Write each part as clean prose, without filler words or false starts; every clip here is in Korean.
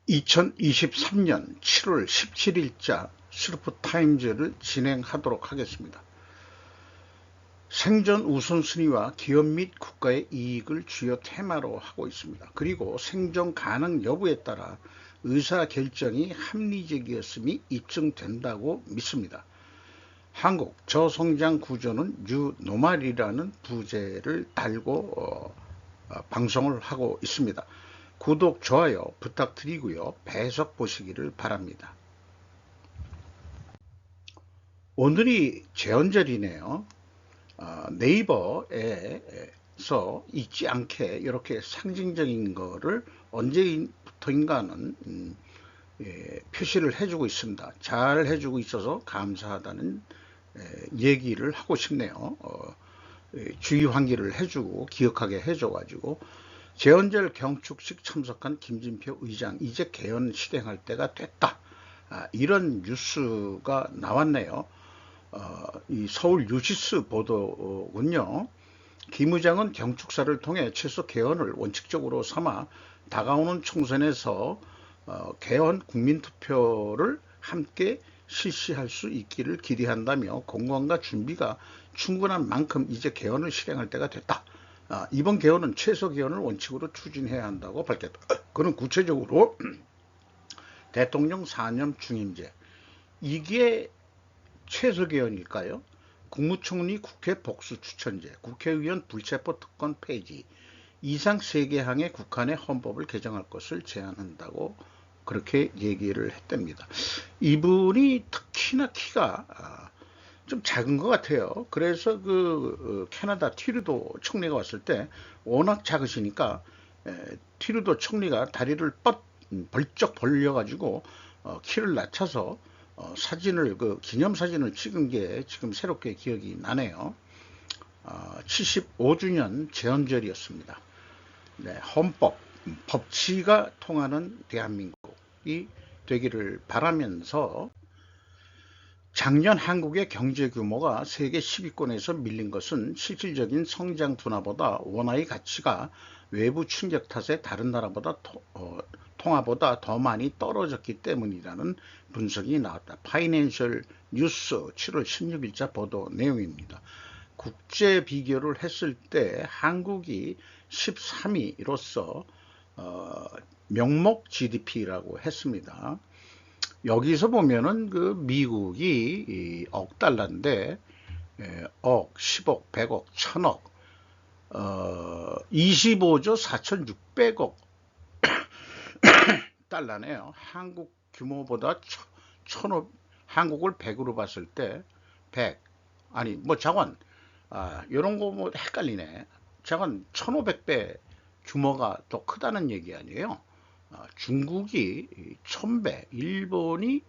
2023년 7월 17일자 슬프타임즈를 진행하도록 하겠습니다. 생존 우선순위와 기업 및 국가의 이익을 주요 테마로 하고 있습니다. 그리고 생존 가능 여부에 따라 의사결정이 합리적이었음이 입증된다고 믿습니다. 한국 저성장 구조는 뉴노멀이라는 부제를 달고 방송을 하고 있습니다. 구독, 좋아요 부탁드리고요. 배석 보시기를 바랍니다. 오늘이 제헌절이네요. 네이버에서 잊지 않게 이렇게 상징적인 거를 언제부터인가는 표시를 해주고 있습니다. 잘 해주고 있어서 감사하다는 얘기를 하고 싶네요. 주의 환기를 해주고 기억하게 해줘가지고 제헌절 경축식 참석한 김진표 의장 이제 개헌 실행할 때가 됐다. 이런 뉴스가 나왔네요. 이 서울 뉴시스 보도군요. 김 의장은 경축사를 통해 최소 개헌을 원칙적으로 삼아 다가오는 총선에서 개헌 국민투표를 함께 실시할 수 있기를 기대한다며 공감과 준비가 충분한 만큼 이제 개헌을 실행할 때가 됐다. 이번 개헌은 최소 개헌을 원칙으로 추진해야 한다고 밝혔다. 그는 구체적으로 대통령 4년 중임제, 이게 최소 개헌일까요? 국무총리 국회 복수 추천제, 국회의원 불체포 특권 폐지, 이상 3개항의 국한의 헌법을 개정할 것을 제안한다고 그렇게 얘기를 했답니다. 이분이 특히나 키가 좀 작은 것 같아요. 그래서 캐나다 트루도 총리가 왔을 때 워낙 작으시니까 트루도 총리가 다리를 벌쩍 벌려가지고 키를 낮춰서 사진을 기념사진을 찍은 게 지금 새롭게 기억이 나네요. 75주년 제헌절이었습니다. 네, 헌법, 법치가 통하는 대한민국이 되기를 바라면서 작년 한국의 경제 규모가 세계 10위권에서 밀린 것은 실질적인 성장 둔화보다 원화의 가치가 외부 충격 탓에 다른 나라보다 통화보다 더 많이 떨어졌기 때문이라는 분석이 나왔다. 파이낸셜 뉴스 7월 16일자 보도 내용입니다. 국제 비교를 했을 때 한국이 13위로서 명목 GDP라고 했습니다. 여기서 보면은 미국이 억 달러인데 억, 10억, 100억, 1000억, 25조 4600억 달러네요. 한국 규모보다 한국을 100으로 봤을 때 100, 아니 잠깐 이런 거 헷갈리네. 잠깐 1500배 규모가 더 크다는 얘기 아니에요. 중국이 1000배, 일본이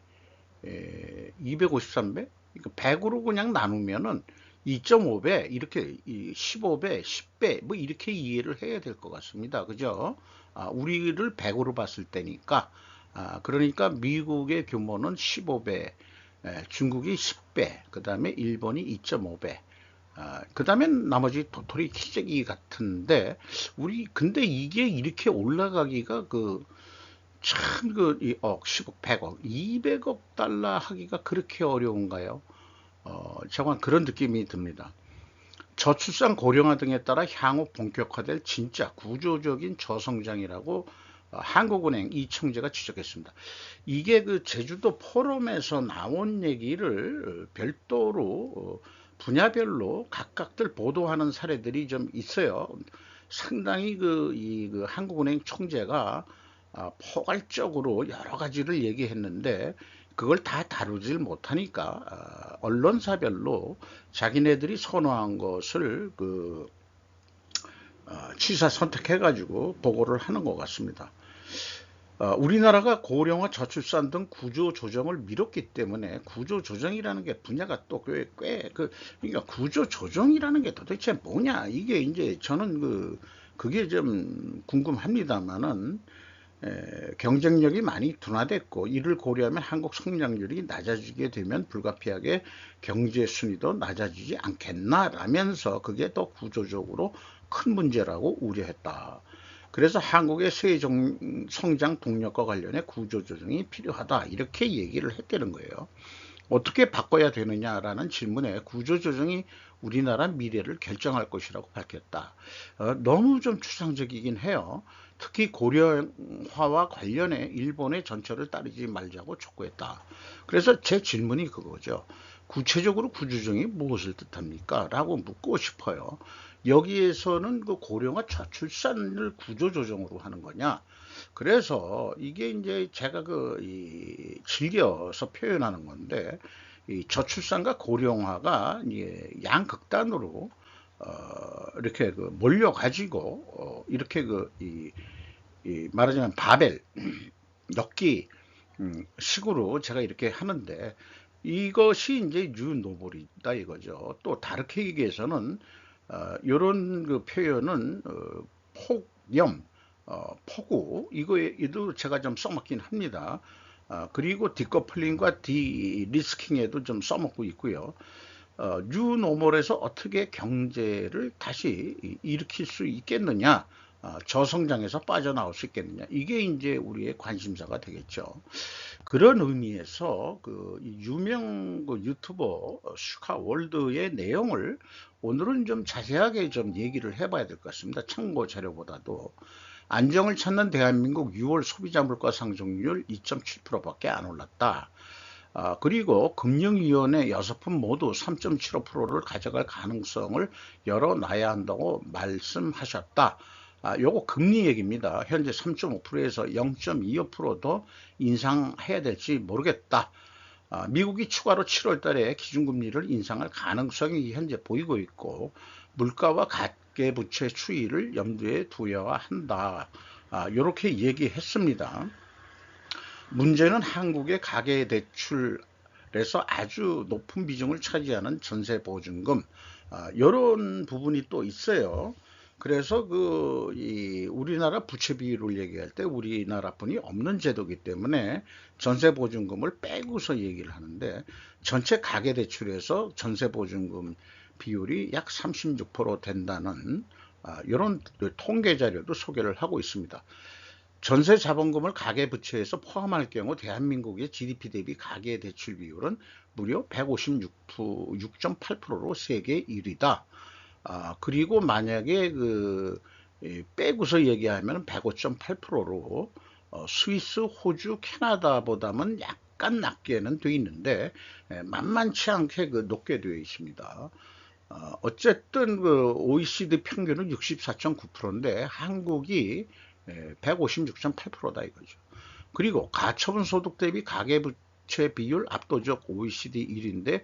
253배, 100으로 그냥 나누면은 2.5배, 이렇게 15배, 10배, 이렇게 이해를 해야 될 것 같습니다. 그죠? 우리를 100으로 봤을 때니까, 그러니까 미국의 규모는 15배, 중국이 10배, 그 다음에 일본이 2.5배, 그 다음엔 나머지 도토리 키재기 같은데, 근데 이게 이렇게 올라가기가 참 이 억, 10억, 100억, 200억 달러 하기가 그렇게 어려운가요? 정말 그런 느낌이 듭니다. 저출산 고령화 등에 따라 향후 본격화될 진짜 구조적인 저성장이라고 한국은행 이청재가 지적했습니다. 이게 제주도 포럼에서 나온 얘기를 별도로 분야별로 각각들 보도하는 사례들이 좀 있어요. 상당히 한국은행 총재가 포괄적으로 여러 가지를 얘기했는데 그걸 다 다루질 못하니까 언론사별로 자기네들이 선호한 것을 취사 선택해가지고 보고를 하는 것 같습니다. 우리나라가 고령화 저출산 등 구조조정을 미뤘기 때문에 구조조정이라는 게 분야가 또 그러니까 구조조정이라는 게 도대체 뭐냐, 이게 이제 저는 그게 좀 궁금합니다만은 경쟁력이 많이 둔화됐고 이를 고려하면 한국 성장률이 낮아지게 되면 불가피하게 경제 순위도 낮아지지 않겠나 라면서 그게 더 구조적으로 큰 문제라고 우려했다. 그래서 한국의 성장 동력과 관련해 구조조정이 필요하다 이렇게 얘기를 했다는 거예요. 어떻게 바꿔야 되느냐라는 질문에 구조조정이 우리나라 미래를 결정할 것이라고 밝혔다. 너무 좀 추상적이긴 해요. 특히 고령화와 관련해 일본의 전철을 따르지 말자고 촉구했다. 그래서 제 질문이 그거죠. 구체적으로 구조조정이 무엇을 뜻합니까? 라고 묻고 싶어요. 여기에서는 그 고령화 저출산을 구조조정으로 하는 거냐? 그래서 이게 이제 제가 즐겨서 표현하는 건데, 이 저출산과 고령화가 이제 양극단으로 이렇게 몰려 가지고 이렇게 말하자면 바벨 엮기 식으로 제가 이렇게 하는데, 이것이 이제 뉴노멀이다 이거죠. 또 다르게 얘기해서는 이런 그 표현은 폭염, 폭우 이거에도 제가 좀 써먹긴 합니다. 그리고 디커플링과 디리스킹에도 좀 써먹고 있고요. 뉴노멀에서 어떻게 경제를 다시 일으킬 수 있겠느냐, 저성장에서 빠져나올 수 있겠느냐, 이게 이제 우리의 관심사가 되겠죠. 그런 의미에서 그 유명 그 유튜버 슈카월드의 내용을 오늘은 좀 자세하게 좀 얘기를 해봐야 될 것 같습니다. 참고 자료보다도. 안정을 찾는 대한민국 6월 소비자 물가 상승률 2.7%밖에 안 올랐다. 그리고 금융위원회 6분 모두 3.75%를 가져갈 가능성을 열어놔야 한다고 말씀하셨다. 요거 금리 얘기입니다. 현재 3.5%에서 0.25%도 인상해야 될지 모르겠다. 미국이 추가로 7월 달에 기준금리를 인상할 가능성이 현재 보이고 있고, 물가와 가계부채 추이를 염두에 두어야 한다. 이렇게 얘기했습니다. 문제는 한국의 가계대출에서 아주 높은 비중을 차지하는 전세보증금, 이런 부분이 또 있어요. 그래서 우리나라 부채 비율을 얘기할 때 우리나라뿐이 없는 제도이기 때문에 전세보증금을 빼고서 얘기를 하는데, 전체 가계대출에서 전세보증금 비율이 약 36% 된다는 이런 통계 자료도 소개를 하고 있습니다. 전세 자본금을 가계부채에서 포함할 경우 대한민국의 GDP 대비 가계대출 비율은 무려 156.8%로 세계 1위다. 그리고 만약에 빼고서 얘기하면 105.8%로 스위스, 호주, 캐나다보다는 약간 낮게는 돼 있는데 만만치 않게 높게 되어 있습니다. 어쨌든 OECD 평균은 64.9%인데 한국이 156.8%다 이거죠. 그리고 가처분 소득 대비 가계부채 비율 압도적 OECD 1위인데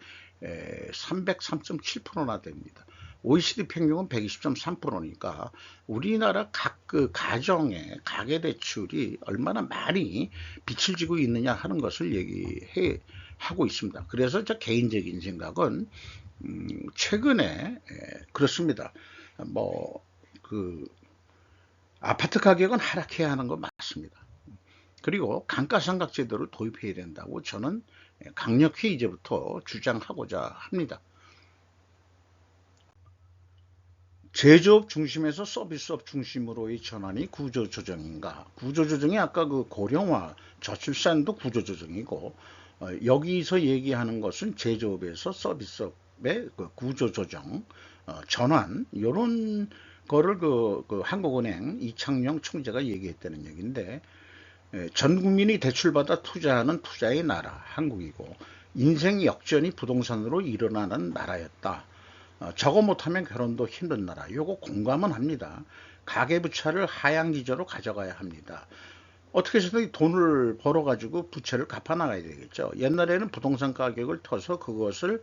303.7%나 됩니다. OECD 평균은 120.3%니까 우리나라 각 가정의 가계대출이 얼마나 많이 빛을 지고 있느냐 하는 것을 얘기하고 있습니다. 그래서 저 개인적인 생각은 최근에 그렇습니다. 아파트 가격은 하락해야 하는 거 맞습니다. 그리고 감가상각 제도를 도입해야 된다고 저는 강력히 이제부터 주장하고자 합니다. 제조업 중심에서 서비스업 중심으로의 전환이 구조조정인가? 구조조정이 아까 고령화, 저출산도 구조조정이고, 여기서 얘기하는 것은 제조업에서 서비스업의 구조조정, 전환, 이런 거를 한국은행 이창용 총재가 얘기했다는 얘기인데, 전 국민이 대출받아 투자하는 투자의 나라, 한국이고, 인생 역전이 부동산으로 일어나는 나라였다. 저거 못하면 결혼도 힘든 나라. 요거 공감은 합니다. 가계부채를 하향기조로 가져가야 합니다. 어떻게 해서든 돈을 벌어가지고 부채를 갚아나가야 되겠죠. 옛날에는 부동산 가격을 터서 그것을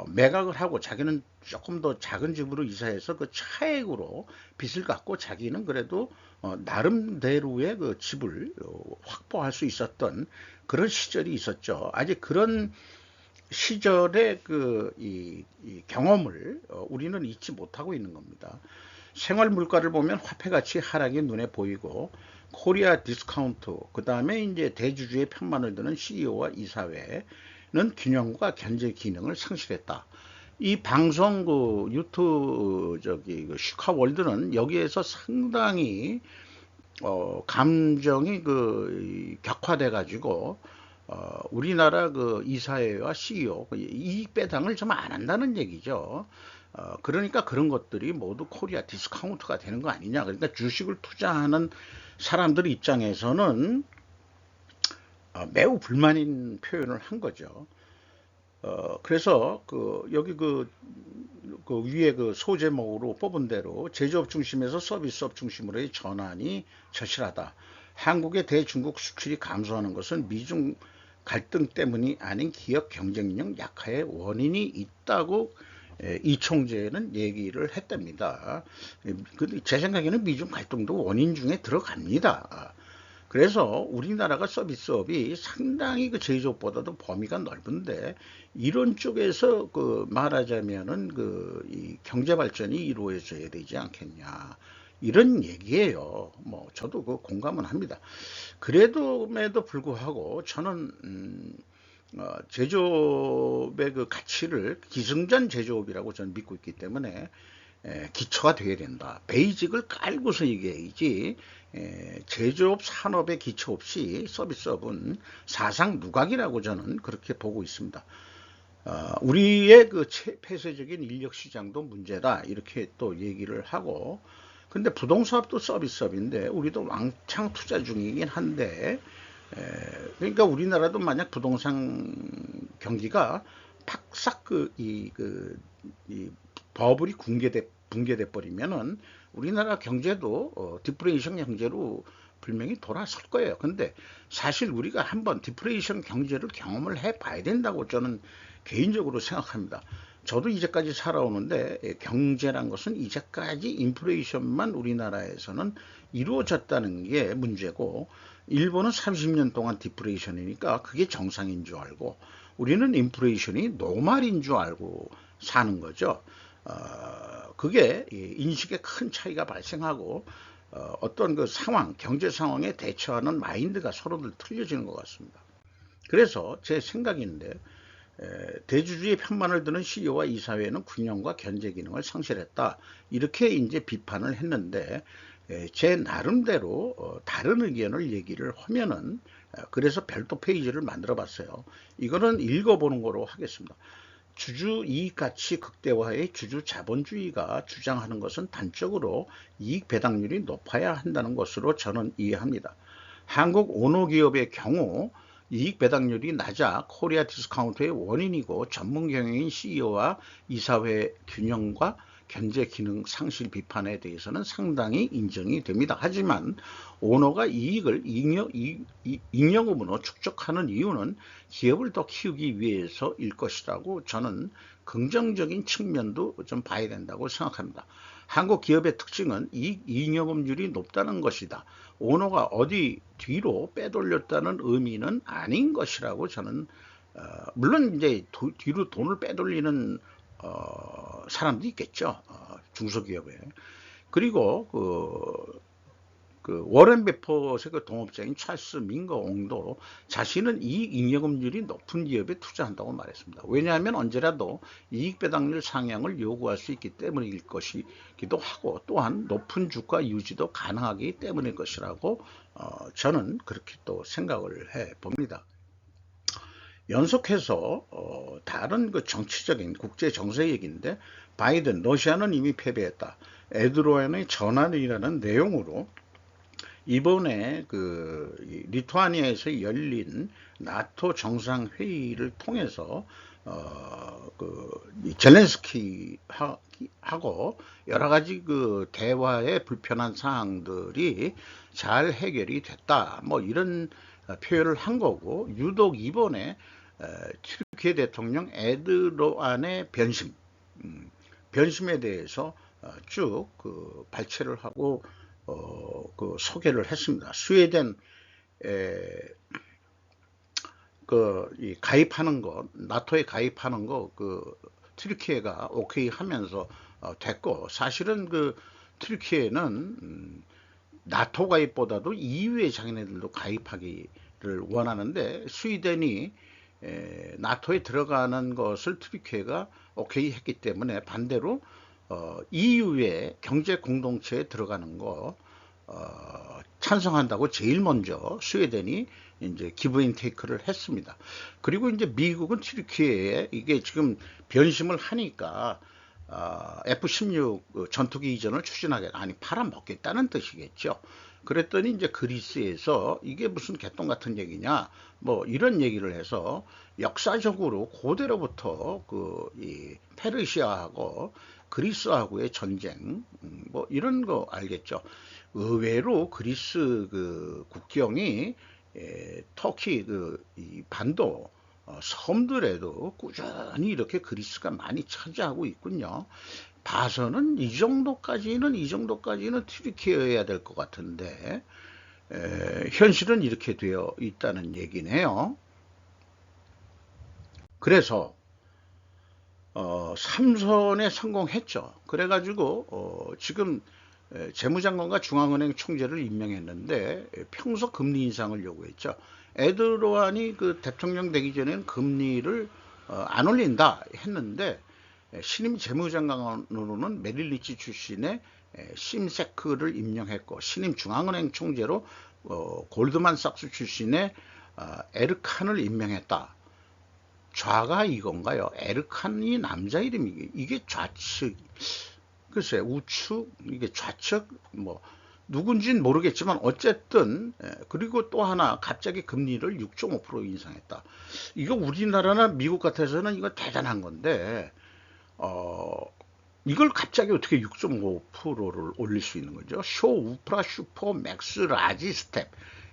매각을 하고 자기는 조금 더 작은 집으로 이사해서 그 차액으로 빚을 갚고 자기는 그래도 나름대로의 집을 확보할 수 있었던 그런 시절이 있었죠. 아직 그런 시절의 이 경험을 우리는 잊지 못하고 있는 겁니다. 생활 물가를 보면 화폐 가치 하락이 눈에 보이고, 코리아 디스카운트, 그 다음에 이제 대주주의 편만을 드는 CEO와 이사회는 균형과 견제 기능을 상실했다. 이 방송 그 유튜브 저기 그 슈카월드는 여기에서 상당히 감정이 그 격화돼 가지고 우리나라 그 이사회와 CEO 이익 배당을 좀 안 한다는 얘기죠. 그러니까 그런 것들이 모두 코리아 디스카운트가 되는 거 아니냐. 그러니까 주식을 투자하는 사람들 입장에서는 매우 불만인 표현을 한 거죠. 그래서 그 여기 그 위에 그 소제목으로 뽑은 대로 제조업 중심에서 서비스업 중심으로의 전환이 절실하다. 한국의 대중국 수출이 감소하는 것은 미중 갈등 때문이 아닌 기업 경쟁력 약화의 원인이 있다고 이 총재는 얘기를 했답니다. 제 생각에는 미중 갈등도 원인 중에 들어갑니다. 그래서 우리나라가 서비스업이 상당히 그 제조업보다도 범위가 넓은데 이런 쪽에서 그 말하자면은 이 경제 발전이 이루어져야 되지 않겠냐 이런 얘기예요. 뭐 저도 그 공감은 합니다. 그래도에도 불구하고 저는 제조업의 그 가치를 기승전 제조업이라고 저는 믿고 있기 때문에 기초가 되어야 된다. 베이직을 깔고서 얘기해야지 제조업 산업의 기초 없이 서비스업은 사상 누각이라고 저는 그렇게 보고 있습니다. 우리의 그 폐쇄적인 인력 시장도 문제다 이렇게 또 얘기를 하고 근데 부동산업도 서비스업인데 우리도 왕창 투자 중이긴 한데 그러니까 우리나라도 만약 부동산 경기가 팍싹 이 버블이 붕괴돼 버리면은 우리나라 경제도 디프레이션 경제로 분명히 돌아설 거예요. 근데 사실 우리가 한번 디프레이션 경제를 경험을 해봐야 된다고 저는 개인적으로 생각합니다. 저도 이제까지 살아오는데 경제란 것은 이제까지 인플레이션만 우리나라에서는 이루어졌다는 게 문제고 일본은 30년 동안 디프레이션이니까 그게 정상인 줄 알고 우리는 인플레이션이 노말인 줄 알고 사는 거죠. 그게 인식에 큰 차이가 발생하고 어떤 그 상황, 경제 상황에 대처하는 마인드가 서로들 틀려지는 것 같습니다. 그래서 제 생각인데 대주주의 편만을 드는 CEO와 이사회는 균형과 견제 기능을 상실했다. 이렇게 이제 비판을 했는데 제 나름대로 다른 의견을 얘기를 하면은 그래서 별도 페이지를 만들어 봤어요. 이거는 읽어보는 거로 하겠습니다. 주주 이익 가치 극대화의 주주 자본주의가 주장하는 것은 단적으로 이익 배당률이 높아야 한다는 것으로 저는 이해합니다. 한국 오너기업의 경우 이익 배당률이 낮아 코리아 디스카운트의 원인이고 전문 경영인 CEO와 이사회 균형과 견제 기능 상실 비판에 대해서는 상당히 인정이 됩니다. 하지만 오너가 이익을 잉여금으로 축적하는 이유는 기업을 더 키우기 위해서일 것이라고 저는 긍정적인 측면도 좀 봐야 된다고 생각합니다. 한국 기업의 특징은 이익 잉여금률이 높다는 것이다. 오너가 어디 뒤로 빼돌렸다는 의미는 아닌 것이라고 저는 물론 이제 뒤로 돈을 빼돌리는 사람도 있겠죠. 중소기업에. 그리고 그 워렌 베퍼의 그 동업자인 찰스 민거옹도 자신은 이익 잉여금률이 높은 기업에 투자한다고 말했습니다. 왜냐하면 언제라도 이익 배당률 상향을 요구할 수 있기 때문일 것이기도 하고 또한 높은 주가 유지도 가능하기 때문일 것이라고 저는 그렇게 또 생각을 해 봅니다. 연속해서 다른 그 정치적인 국제 정세 얘기인데 바이든 러시아는 이미 패배했다. 에르도안의 전환이라는 내용으로 이번에 그 리투아니아에서 열린 나토 정상회의를 통해서 젤렌스키 하고 여러 가지 그 대화의 불편한 사항들이 잘 해결이 됐다. 뭐 이런 표현을 한 거고 유독 이번에 튀르키예 대통령 에르도안의 변심에 대해서 쭉 그 발췌를 하고 그 소개를 했습니다. 스웨덴 가입하는 것, 나토에 가입하는 거 튀르키예가 오케이 하면서 됐고 사실은 그 튀르키예는 나토 가입보다도 EU에 자기네들도 가입하기를 원하는데 스웨덴이 나토에 들어가는 것을 튀르키예가 오케이 했기 때문에 반대로 EU의 경제 공동체에 들어가는 거 찬성한다고 제일 먼저 스웨덴이 이제 기브앤 테이크를 했습니다. 그리고 이제 미국은 튀르키예에 이게 지금 변심을 하니까 F-16 전투기 이전을 추진하겠다, 아니 팔아먹겠다는 뜻이겠죠. 그랬더니 이제 그리스에서 이게 무슨 개똥 같은 얘기냐, 뭐 이런 얘기를 해서 역사적으로 고대로부터 이 페르시아하고 그리스하고의 전쟁, 뭐 이런 거 알겠죠. 의외로 그리스 그 국경이 터키 이 반도 섬들에도 꾸준히 이렇게 그리스가 많이 차지하고 있군요. 봐서는 이 정도까지는 튀르키예여야 될 것 같은데 현실은 이렇게 되어 있다는 얘기네요. 그래서 3선에 성공했죠. 그래가지고 지금 재무장관과 중앙은행 총재를 임명했는데 평소 금리 인상을 요구했죠. 에르도안이 그 대통령 되기 전에는 금리를 안 올린다 했는데 신임 재무장관으로는 메릴리치 출신의 심세크를 임명했고, 신임 중앙은행 총재로 골드만삭스 출신의 에르칸을 임명했다. 좌가 이건가요? 에르칸이 남자 이름이, 이게 좌측, 글쎄 우측, 이게 좌측, 뭐 누군지는 모르겠지만 어쨌든. 그리고 또 하나, 갑자기 금리를 6.5% 인상했다. 이거 우리나라나 미국 같아서는 이거 대단한 건데 이걸 갑자기 어떻게 6.5%를 올릴 수 있는 거죠? 쇼, 우프라, 슈퍼, 맥스, 라지, 스텝,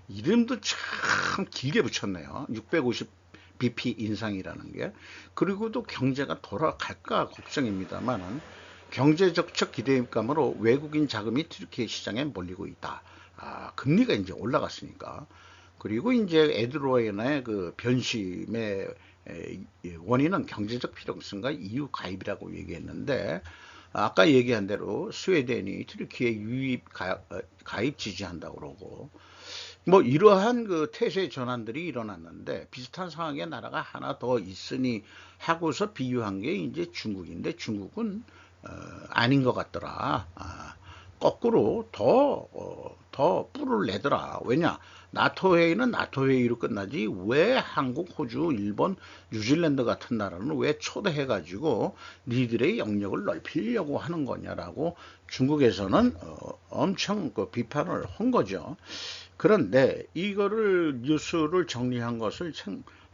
이름도 참 길게 붙였네요. 650bp 인상이라는 게. 그리고 또 경제가 돌아갈까 걱정입니다만은 경제적 기대감으로 외국인 자금이 튀르키예 시장에 몰리고 있다. 금리가 이제 올라갔으니까. 그리고 이제 에르도안의 그 변심의 원인은 경제적 필요성과 EU 가입이라고 얘기했는데, 아까 얘기한 대로 스웨덴이 튀르키예 유입 가입 지지한다고 그러고, 뭐 이러한 그 태세 전환들이 일어났는데 비슷한 상황의 나라가 하나 더 있으니 하고서 비유한 게 이제 중국인데, 중국은 아닌 것 같더라. 거꾸로 더 뿔을 내더라. 왜냐, 나토 회의는 나토 회의로 끝나지 왜 한국, 호주, 일본, 뉴질랜드 같은 나라는 왜 초대해가지고 니들의 영역을 넓히려고 하는 거냐라고 중국에서는 엄청 그 비판을 한 거죠. 그런데 이거를 뉴스를 정리한 것을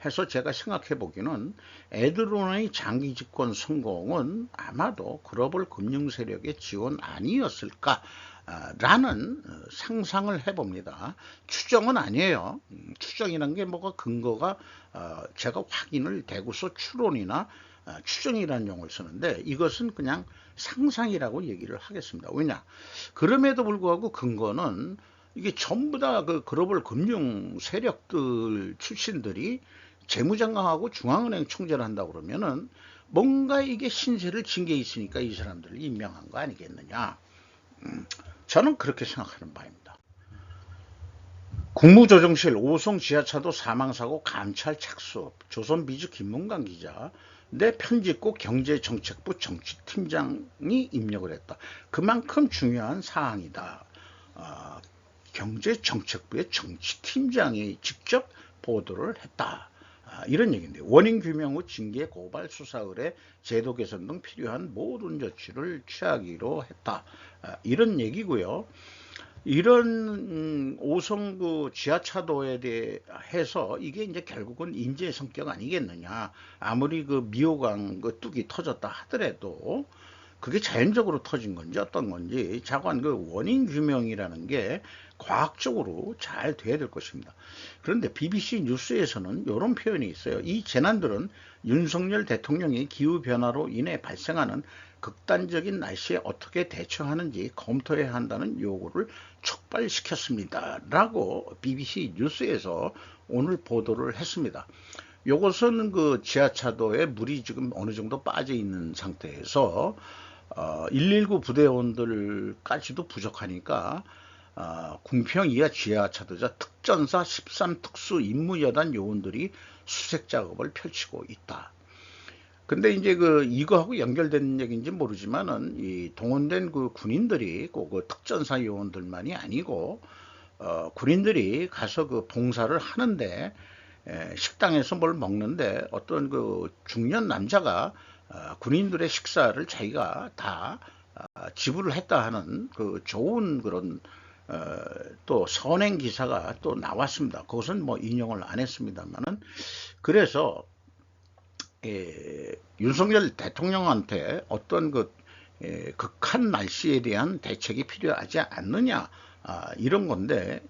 해서 제가 생각해 보기는 에르도안의 장기 집권 성공은 아마도 글로벌 금융 세력의 지원 아니었을까 라는 상상을 해봅니다. 추정은 아니에요. 추정이란 게 뭐가 근거가 제가 확인을 되고서 추론이나 추정이라는 용어를 쓰는데, 이것은 그냥 상상이라고 얘기를 하겠습니다. 왜냐, 그럼에도 불구하고 근거는 이게 전부 다 그 글로벌 금융 세력들 출신들이 재무장관하고 중앙은행 총재를 한다고 그러면은 뭔가 이게 신세를 진 게 있으니까 이 사람들을 임명한 거 아니겠느냐. 저는 그렇게 생각하는 바입니다. 국무조정실 오송 지하차도 사망사고 감찰 착수, 조선비즈 김문관 기자, 내 편집국 경제정책부 정치팀장이 임명을 했다. 그만큼 중요한 사항이다. 경제정책부의 정치팀장이 직접 보도를 했다. 이런 얘기인데, 원인 규명 후 징계, 고발, 수사 의뢰, 제도 개선 등 필요한 모든 조치를 취하기로 했다. 이런 얘기고요. 이런 오송구 지하차도에 대해서 이게 이제 결국은 인재 성격 아니겠느냐. 아무리 그 미호강 그 뚝이 터졌다 하더라도 그게 자연적으로 터진 건지 어떤 건지 자관 그 원인 규명이라는 게 과학적으로 잘 돼야 될 것입니다. 그런데 BBC 뉴스에서는 이런 표현이 있어요. 이 재난들은 윤석열 대통령이 기후변화로 인해 발생하는 극단적인 날씨에 어떻게 대처하는지 검토해야 한다는 요구를 촉발시켰습니다. 라고 BBC 뉴스에서 오늘 보도를 했습니다. 요것은 그 지하차도에 물이 지금 어느 정도 빠져 있는 상태에서 119 부대원들까지도 부족하니까 궁평 이하 지하 차도자 특전사 13특수 임무여단 요원들이 수색 작업을 펼치고 있다. 근데 이제 이거하고 연결된 얘기인지 모르지만은 이 동원된 그 군인들이 꼭 그 특전사 요원들만이 아니고 군인들이 가서 그 봉사를 하는데 식당에서 뭘 먹는데 어떤 그 중년 남자가 군인들의 식사를 자기가 다 지불을 했다 하는 그 좋은 그런 또 선행 기사가 또 나왔습니다. 그것은 뭐 인용을 안 했습니다만은 그래서 윤석열 대통령한테 어떤 극한 날씨에 대한 대책이 필요하지 않느냐 이런 건데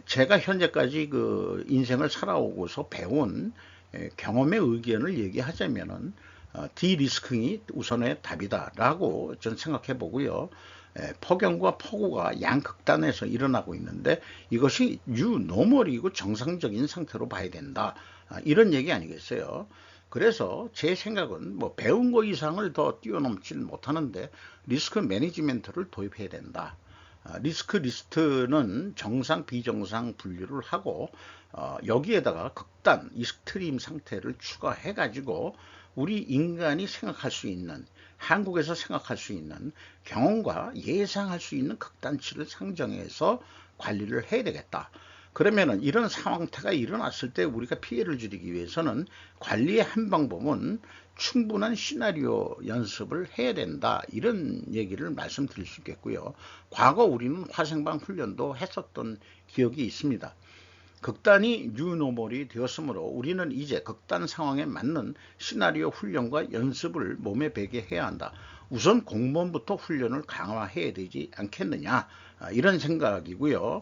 제가 현재까지 그 인생을 살아오고서 배운 경험의 의견을 얘기하자면은 디리스킹이 우선의 답이다라고 저는 생각해 보고요. 폭염과 폭우가 양극단에서 일어나고 있는데 이것이 뉴노멀이고 정상적인 상태로 봐야 된다. 이런 얘기 아니겠어요? 그래서 제 생각은 뭐 배운 거 이상을 더 뛰어넘지는 못하는데 리스크 매니지멘트를 도입해야 된다. 리스크 리스트는 정상 비정상 분류를 하고 여기에다가 극단 익스트림 상태를 추가해 가지고 우리 인간이 생각할 수 있는 한국에서 생각할 수 있는 경험과 예상할 수 있는 극단치를 상정해서 관리를 해야 되겠다. 그러면은 이런 상황태가 일어났을 때 우리가 피해를 줄이기 위해서는 관리의 한 방법은 충분한 시나리오 연습을 해야 된다. 이런 얘기를 말씀드릴 수 있겠고요. 과거 우리는 화생방 훈련도 했었던 기억이 있습니다. 극단이 뉴노멀이 되었으므로 우리는 이제 극단 상황에 맞는 시나리오 훈련과 연습을 몸에 배게 해야 한다. 우선 공무원부터 훈련을 강화해야 되지 않겠느냐 이런 생각이고요.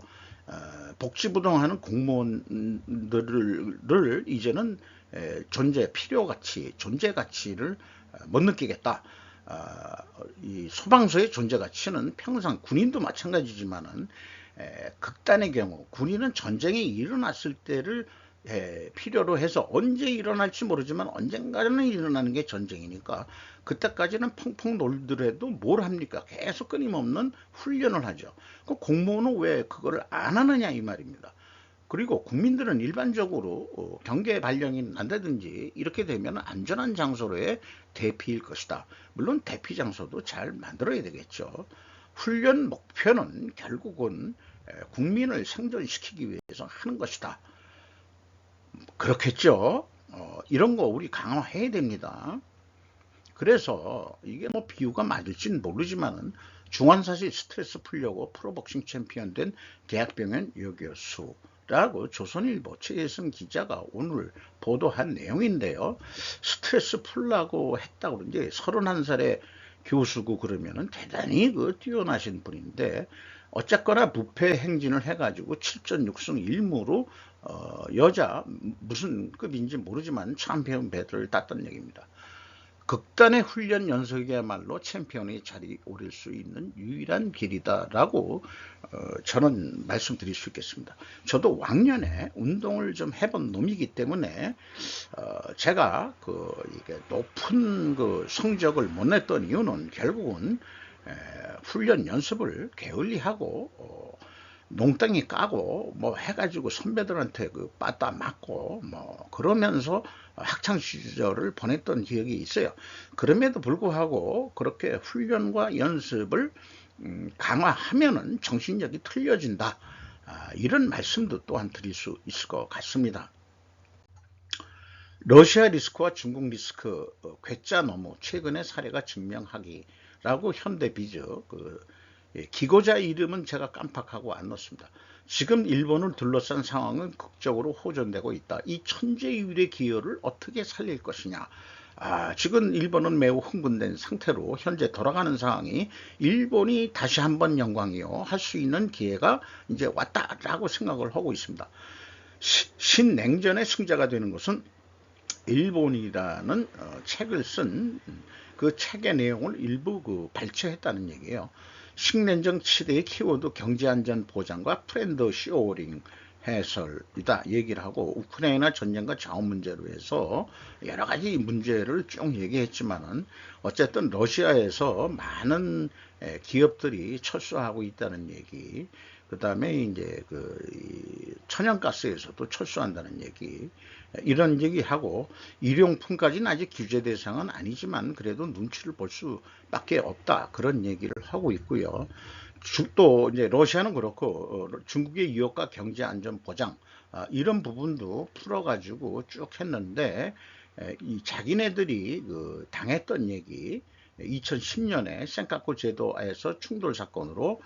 복지부동하는 공무원들을 이제는 필요가치, 존재가치를 못 느끼겠다. 이 소방서의 존재가치는 평상 군인도 마찬가지지만은 극단의 경우 군인은 전쟁이 일어났을 때를 필요로 해서 언제 일어날지 모르지만 언젠가는 일어나는 게 전쟁이니까 그때까지는 펑펑 놀더라도 뭘 합니까? 계속 끊임없는 훈련을 하죠. 그 공무원은 왜 그거를 안 하느냐 이 말입니다. 그리고 국민들은 일반적으로 경계 발령이 난다든지 이렇게 되면 안전한 장소로의 대피일 것이다. 물론 대피 장소도 잘 만들어야 되겠죠. 훈련 목표는 결국은 국민을 생존시키기 위해서 하는 것이다. 그렇겠죠. 이런 거 우리 강화해야 됩니다. 그래서 이게 뭐 비유가 맞을지는 모르지만은 중환사시 스트레스 풀려고 프로복싱 챔피언 된 대학병원 여교수라고 조선일보 최예성 기자가 오늘 보도한 내용인데요. 스트레스 풀라고 했다고 이제 31살의 교수고 그러면은 대단히 뛰어나신 분인데 어쨌거나 부패 행진을 해가지고 7전 6승 1무로 여자 무슨 급인지 모르지만 챔피언 배틀을 땄던 얘기입니다. 극단의 훈련 연속이야말로 챔피언의 자리에 오를 수 있는 유일한 길이다라고 저는 말씀드릴 수 있겠습니다. 저도 왕년에 운동을 좀 해본 놈이기 때문에 제가 이게 높은 성적을 못 냈던 이유는 결국은 훈련 연습을 게을리하고 농땡이 까고 뭐 해가지고 선배들한테 빠따 맞고 뭐 그러면서 학창 시절을 보냈던 기억이 있어요. 그럼에도 불구하고 그렇게 훈련과 연습을 강화하면은 정신력이 틀려진다. 이런 말씀도 또한 드릴 수 있을 것 같습니다. 러시아 리스크와 중국 리스크 괴짜 너무 최근의 사례가 증명하기라고 현대비즈 기고자 이름은 제가 깜빡하고 안 넣습니다. 지금 일본을 둘러싼 상황은 극적으로 호전되고 있다. 이 천재유일의 기여를 어떻게 살릴 것이냐. 지금 일본은 매우 흥분된 상태로 현재 돌아가는 상황이 일본이 다시 한번 영광이요 할 수 있는 기회가 이제 왔다라고 생각을 하고 있습니다. 신냉전의 승자가 되는 것은 일본이라는 책을 쓴 그 책의 내용을 일부 발췌했다는 얘기예요. 식냉전 시대의 키워드 경제안전 보장과 프렌드 쇼어링 해설이다 얘기를 하고 우크라이나 전쟁과 자원 문제로 해서 여러 가지 문제를 쭉 얘기했지만은 어쨌든 러시아에서 많은 기업들이 철수하고 있다는 얘기 그 다음에 이제 이 천연가스에서도 철수한다는 얘기, 이런 얘기하고, 일용품까지는 아직 규제 대상은 아니지만 그래도 눈치를 볼 수밖에 없다, 그런 얘기를 하고 있고요. 또 이제 러시아는 그렇고 중국의 유혹과 경제 안전 보장, 이런 부분도 풀어가지고 쭉 했는데, 이 자기네들이 그 당했던 얘기, 2010년에 센카쿠 제도에서 충돌 사건으로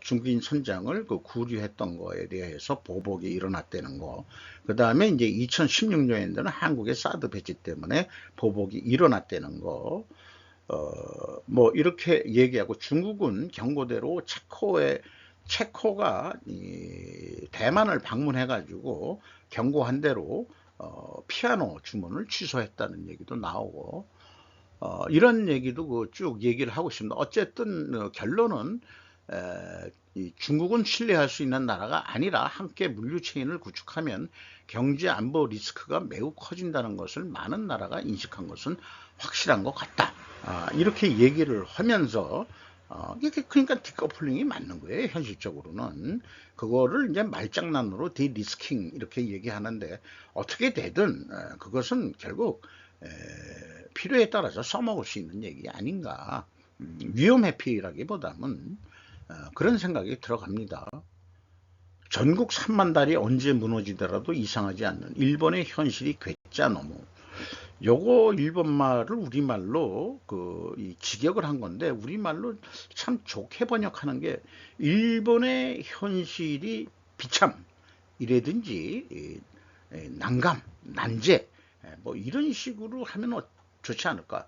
중국인 선장을 그 구류했던 거에 대해서 보복이 일어났다는 거. 그 다음에 이제 2016년에는 한국의 사드 배치 때문에 보복이 일어났다는 거. 뭐 이렇게 얘기하고, 중국은 경고대로 체코가 이 대만을 방문해 가지고 경고한 대로 피아노 주문을 취소했다는 얘기도 나오고, 이런 얘기도 그쭉 얘기를 하고 있습니다. 어쨌든 결론은 이 중국은 신뢰할 수 있는 나라가 아니라 함께 물류 체인을 구축하면 경제 안보 리스크가 매우 커진다는 것을 많은 나라가 인식한 것은 확실한 것 같다. 이렇게 얘기를 하면서 이게 그러니까 디커플링이 맞는 거예요. 현실적으로는 그거를 이제 말장난으로 디리스킹 이렇게 얘기하는데, 어떻게 되든 그것은 결국 필요에 따라서 써먹을 수 있는 얘기 아닌가. 위험 회피라기보다는 그런 생각이 들어갑니다. 전국 3만 달이 언제 무너지더라도 이상하지 않는 일본의 현실이 괴짜 너무. 요거 일본 말을 우리말로 이 직역을 한 건데, 우리말로 참 좋게 번역하는 게, 일본의 현실이 비참이라든지 난감, 난제, 뭐 이런 식으로 하면 좋지 않을까.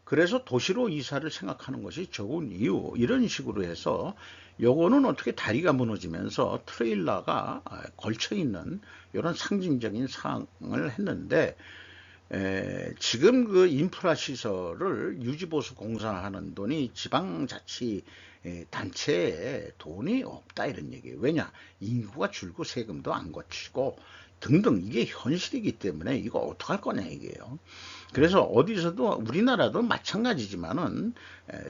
그래서 도시로 이사를 생각하는 것이 좋은 이유, 이런 식으로 해서 요거는 어떻게 다리가 무너지면서 트레일러가 걸쳐 있는 이런 상징적인 상황을 했는데, 지금 그 인프라 시설을 유지보수 공사하는 돈이 지방자치 단체에 돈이 없다, 이런 얘기예요. 왜냐, 인구가 줄고 세금도 안 거치고 등등, 이게 현실이기 때문에 이거 어떡할 거냐 이게요. 그래서 어디서도, 우리나라도 마찬가지지만은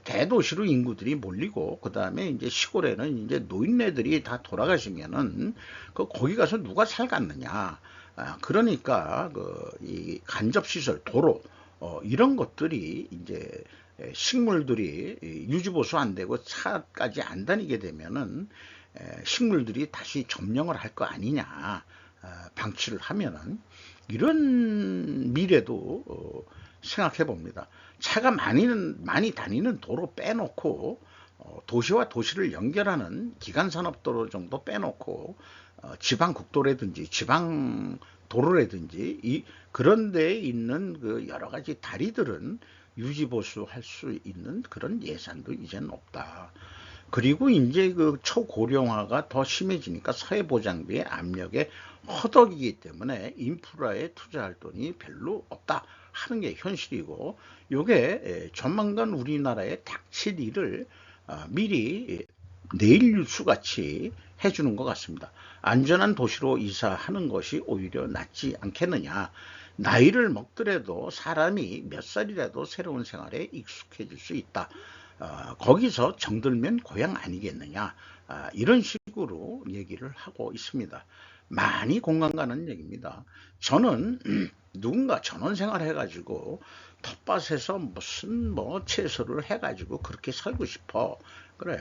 대도시로 인구들이 몰리고, 그 다음에 이제 시골에는 이제 노인네들이 다 돌아가시면은 거기 가서 누가 살겠느냐. 그러니까 이 간접시설, 도로, 이런 것들이 이제 식물들이 유지보수 안 되고 차까지 안 다니게 되면은 식물들이 다시 점령을 할 거 아니냐, 방치를 하면은. 이런 미래도 생각해 봅니다. 차가 많이 다니는 도로 빼놓고, 도시와 도시를 연결하는 기간산업도로 정도 빼놓고, 지방 국도라든지 지방 도로라든지 그런 데에 있는 그 여러 가지 다리들은 유지보수할 수 있는 그런 예산도 이제는 없다. 그리고 이제 그 초고령화가 더 심해지니까 사회보장비의 압력에 허덕이기 때문에 인프라에 투자할 돈이 별로 없다 하는 게 현실이고, 요게 조만간 우리나라에 닥칠 일을 미리 내일 뉴스같이 해주는 것 같습니다. 안전한 도시로 이사하는 것이 오히려 낫지 않겠느냐. 나이를 먹더라도 사람이 몇 살이라도 새로운 생활에 익숙해질 수 있다. 거기서 정들면 고향 아니겠느냐. 이런 식으로 얘기를 하고 있습니다. 많이 공감 가는 얘기입니다. 저는 누군가 전원생활 해가지고 텃밭에서 무슨 뭐 채소를 해가지고 그렇게 살고 싶어. 그래,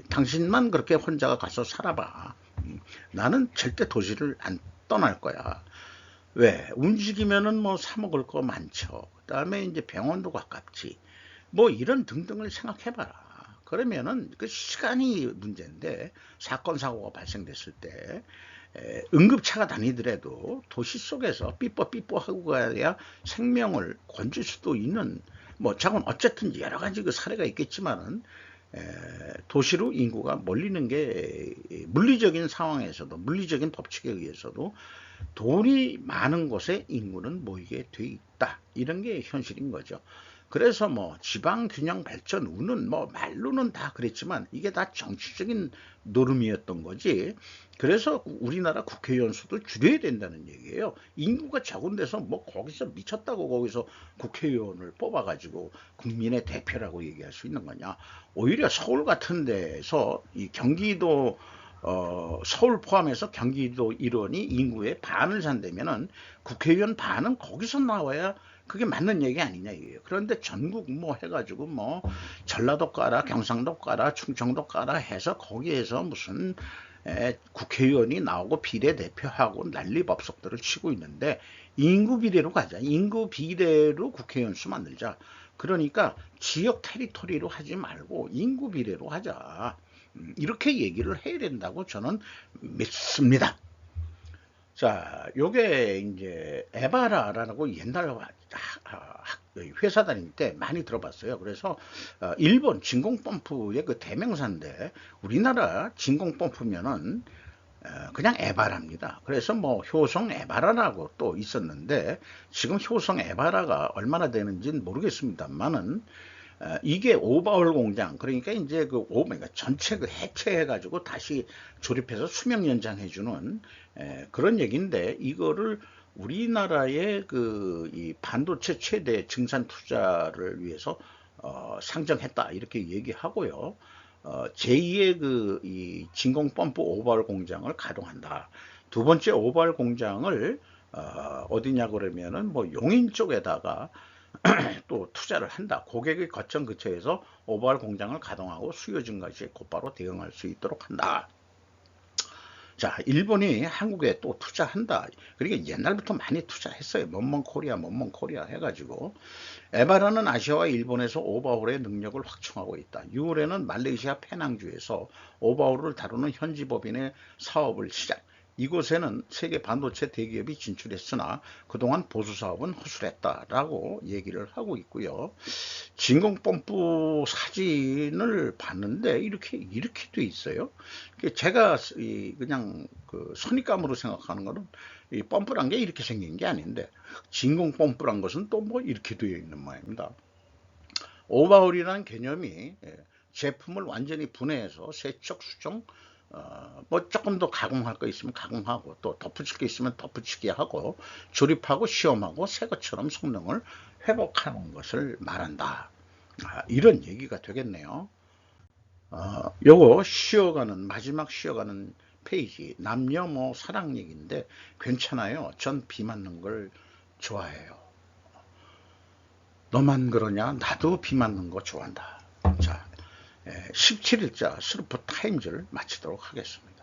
당신만 그렇게 혼자가 가서 살아봐. 나는 절대 도시를 안 떠날 거야. 왜? 움직이면은 뭐 사 먹을 거 많죠. 그 다음에 이제 병원도 가깝지. 뭐 이런 등등을 생각해봐라. 그러면은 그 시간이 문제인데, 사건 사고가 발생됐을 때 응급차가 다니더라도 도시 속에서 삐뽀삐뽀 하고 가야 생명을 건질 수도 있는, 뭐 자건 어쨌든 여러 가지 그 사례가 있겠지만은, 도시로 인구가 몰리는 게 물리적인 상황에서도, 물리적인 법칙에 의해서도 돈이 많은 곳에 인구는 모이게 돼 있다, 이런 게 현실인 거죠. 그래서 뭐 지방 균형 발전 우는, 뭐 말로는 다 그랬지만 이게 다 정치적인 노름이었던 거지. 그래서 우리나라 국회의원 수도 줄여야 된다는 얘기예요. 인구가 적은 데서 뭐 거기서 미쳤다고 거기서 국회의원을 뽑아가지고 국민의 대표라고 얘기할 수 있는 거냐. 오히려 서울 같은 데서 이 경기도 서울 포함해서 경기도 일원이 인구의 반을 산다면은 국회의원 반은 거기서 나와야 그게 맞는 얘기 아니냐 이게요. 그런데 전국 뭐 해가지고 뭐 전라도 가라, 경상도 가라, 충청도 가라 해서 거기에서 무슨 국회의원이 나오고 비례대표하고 난리법석들을 치고 있는데, 인구 비례로 가자. 인구 비례로 국회의원 수 만들자. 그러니까 지역 테리토리로 하지 말고 인구 비례로 하자. 이렇게 얘기를 해야 된다고 저는 믿습니다. 자, 요게 이제 에바라라고 옛날 회사 다닐 때 많이 들어봤어요. 그래서 일본 진공펌프의 그 대명사인데, 우리나라 진공펌프면은 그냥 에바라입니다. 그래서 뭐 효성 에바라라고 또 있었는데, 지금 효성 에바라가 얼마나 되는지는 모르겠습니다만은 이게 오버홀 공장, 그러니까 이제 그 그러니까 전체 그 해체해가지고 다시 조립해서 수명 연장해주는 그런 얘기인데, 이거를 우리나라의 그 이 반도체 최대 증산 투자를 위해서 상정했다 이렇게 얘기하고요. 제2의 그 이 진공 펌프 오버홀 공장을 가동한다. 두 번째 오버홀 공장을 어디냐 그러면은 뭐 용인 쪽에다가 또 투자를 한다. 고객의 거점 근처에서 오버홀 공장을 가동하고 수요 증가 시에 곧바로 대응할 수 있도록 한다. 자, 일본이 한국에 또 투자한다. 그러니까 옛날부터 많이 투자했어요. 먼먼코리아 해가지고. 에바라는 아시아와 일본에서 오버홀의 능력을 확충하고 있다. 6월에는 말레이시아 페낭주에서 오버홀을 다루는 현지 법인의 사업을 시작. 이곳에는 세계 반도체 대기업이 진출했으나 그동안 보수 사업은 허술했다라고 얘기를 하고 있고요. 진공펌프 사진을 봤는데 이렇게 돼 있어요. 제가 그냥 그 선입감으로 생각하는 거는 이 펌프란 게 이렇게 생긴 게 아닌데, 진공펌프란 것은 또 뭐 이렇게 되어 있는 모양입니다. 오버홀이라는 개념이 제품을 완전히 분해해서 세척, 수정, 뭐 조금 더 가공할 거 있으면 가공하고, 또 덧붙일 게 있으면 덧붙이게 하고, 조립하고 시험하고 새 것처럼 성능을 회복하는 것을 말한다. 이런 얘기가 되겠네요. 요거 마지막 쉬어가는 페이지, 남녀 뭐 사랑 얘기인데 괜찮아요. 전 비 맞는 걸 좋아해요. 너만 그러냐? 나도 비 맞는 거 좋아한다. 자, 17일자 스루프 타임즈를 마치도록 하겠습니다.